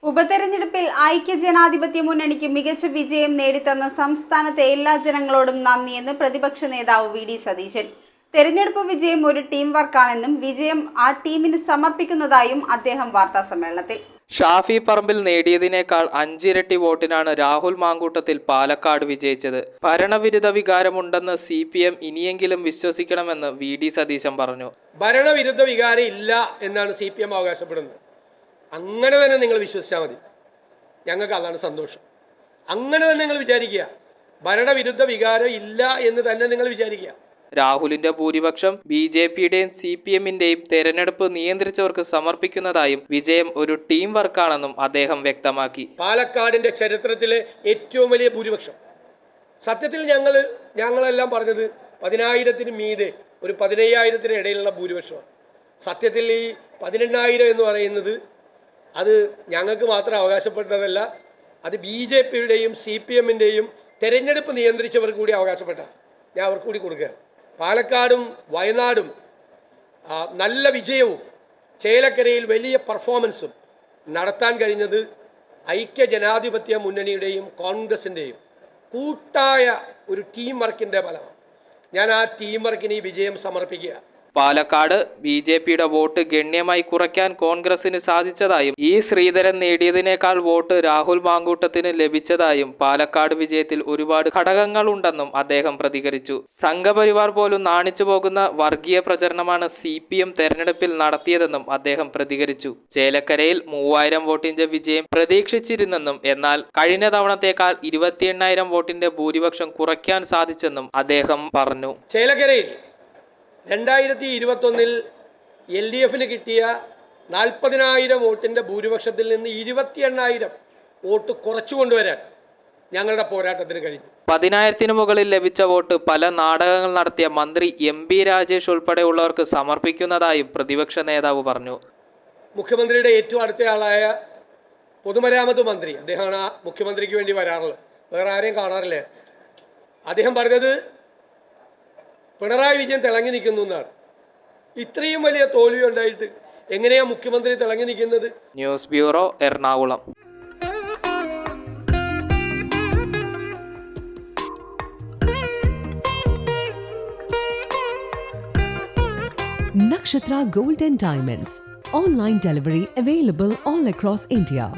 ഉപതെരഞ്ഞെടുപ്പിൽ ഐക്യജനാധിപത്യ മുന്നണിക്ക് മികച്ച വിജയം നേടിത്തന്ന സംസ്ഥാനത്തെ എല്ലാ ജനങ്ങളോടും നന്ദിയെന്ന് പ്രതിപക്ഷ നേതാവ് വി.ഡി. സതീശൻ. തെരഞ്ഞെടുപ്പ് വിജയം ഒരു ടീം വർക്കാണെന്നും വിജയം ആ ടീമിന് സമർപ്പിക്കുന്നതായും അദ്ദേഹം വാർത്താസമ്മേളനത്തിൽ. ഷാഫി പറമ്പിൽ നേടിയതിനേക്കാൾ 5 ഇരട്ടി വോട്ടിനാണ് രാഹുൽ മാങ്കൂട്ടത്തിൽ പാലക്കാട് വിജയിച്ചത്. ഭരണവിരുദ്ധ വികാരമുണ്ടെന്ന് CPM ഇനിയെങ്കിലും വിശ്വസിക്കണമെന്ന് വി.ഡി. സതീശൻ പറഞ്ഞു. ഭരണവിരുദ്ധ വികാരം ഇല്ല എന്നാണ് CPM അവകാശപ്പെടുന്നത്. അങ്ങനെ തന്നെ നിങ്ങൾ വിശ്വസിച്ചാൽ മതി. ഞങ്ങൾക്ക് അതാണ് സന്തോഷം. അങ്ങനെ തന്നെ നിങ്ങൾ വിചാരിക്കുക. ഭരണവിരുദ്ധ വികാരം ഇല്ല എന്ന് തന്നെ നിങ്ങൾ വിചാരിക്കുക. രാഹുലിന്റെ ഭൂരിപക്ഷം BJPയുടെയും CPMന്റെയും തെരഞ്ഞെടുപ്പ് നിയന്ത്രിച്ചവർക്ക് സമർപ്പിക്കുന്നതായും വിജയം ഒരു ടീം വർക്കാണെന്നും അദ്ദേഹം വ്യക്തമാക്കി. പാലക്കാടിന്റെ ചരിത്രത്തിലെ ഏറ്റവും വലിയ ഭൂരിപക്ഷം. സത്യത്തിൽ ഞങ്ങളെല്ലാം പറഞ്ഞത് 10,000-ന് മീതെ ഒരു 15,000-ന് ഇടയിലുള്ള ഭൂരിപക്ഷമാണ്. സത്യത്തിൽ ഈ 18,000 എന്ന് പറയുന്നത് അത് ഞങ്ങൾക്ക് മാത്രം അവകാശപ്പെട്ടതല്ല, അത് BJPയുടെയും CPMന്റെയും തെരഞ്ഞെടുപ്പ് നിയന്ത്രിച്ചവർക്ക് കൂടി അവകാശപ്പെട്ട. ഞാൻ അവർക്ക് കൂടി കൊടുക്കുക. പാലക്കാടും വയനാടും നല്ല വിജയവും ചേലക്കരയിൽ വലിയ പെർഫോമൻസും നടത്താൻ കഴിഞ്ഞത് ഐക്യജനാധിപത്യ മുന്നണിയുടെയും കോൺഗ്രസിൻ്റെയും കൂട്ടായ ഒരു ടീം വർക്കിൻ്റെ ഫലമാണ്. ഞാൻ ആ ടീം വർക്കിന് ഈ വിജയം സമർപ്പിക്കുക. പാലക്കാട് BJPയുടെ വോട്ട് ഗണ്യമായി കുറയ്ക്കാൻ കോൺഗ്രസിന് സാധിച്ചതായും ശ്രീധരൻ നേടിയതിനേക്കാൾ വോട്ട് രാഹുൽ മാങ്കൂട്ടത്തിന് ലഭിച്ചതായും പാലക്കാട് വിജയത്തിൽ ഒരുപാട് ഘടകങ്ങളുണ്ടെന്നും അദ്ദേഹം പ്രതികരിച്ചു. സംഘപരിവാർ പോലും നാണിച്ചു പോകുന്ന വർഗീയ പ്രചരണമാണ് CPM തെരഞ്ഞെടുപ്പിൽ നടത്തിയതെന്നും അദ്ദേഹം പ്രതികരിച്ചു. ചേലക്കരയിൽ 3000 വോട്ടിന്റെ വിജയം പ്രതീക്ഷിച്ചിരുന്നെന്നും എന്നാൽ കഴിഞ്ഞ തവണത്തേക്കാൾ 28,000 വോട്ടിന്റെ ഭൂരിപക്ഷം കുറയ്ക്കാൻ സാധിച്ചെന്നും അദ്ദേഹം പറഞ്ഞു. ചേലക്കരയിൽ 2021 LDFന് കിട്ടിയ 40,000 വോട്ടിൻ്റെ ഭൂരിപക്ഷത്തിൽ നിന്ന് 28,000 വോട്ട് കുറച്ചു കൊണ്ടുവരാൻ ഞങ്ങളുടെ പോരാട്ടത്തിന് കഴിഞ്ഞു. 10,000-ന് മുകളിൽ ലഭിച്ച വോട്ട് പല നാടകങ്ങൾ നടത്തിയ മന്ത്രി MP രാജേഷ് ഉൾപ്പെടെയുള്ളവർക്ക് സമർപ്പിക്കുന്നതായും പ്രതിപക്ഷ നേതാവ് പറഞ്ഞു. മുഖ്യമന്ത്രിയുടെ ഏറ്റവും അടുത്തയാളായ പൊതുമരാമത്ത് മന്ത്രി, അദ്ദേഹമാണ് മുഖ്യമന്ത്രിക്ക് വേണ്ടി വരാറുള്ളത്, വേറെ ആരെയും കാണാറില്ല. അദ്ദേഹം പറഞ്ഞത് പിണറായി വിജയൻ തിളങ്ങി നിൽക്കുന്നു എന്നാണ്. ഇത്രയും വലിയ തോൽവി ഉണ്ടായിട്ട് എങ്ങനെയാ മുഖ്യമന്ത്രി തിളങ്ങി നിൽക്കുന്നത്? News bureau, Ernakulam. Nakshatra Gold and Diamonds. Online delivery available all across India.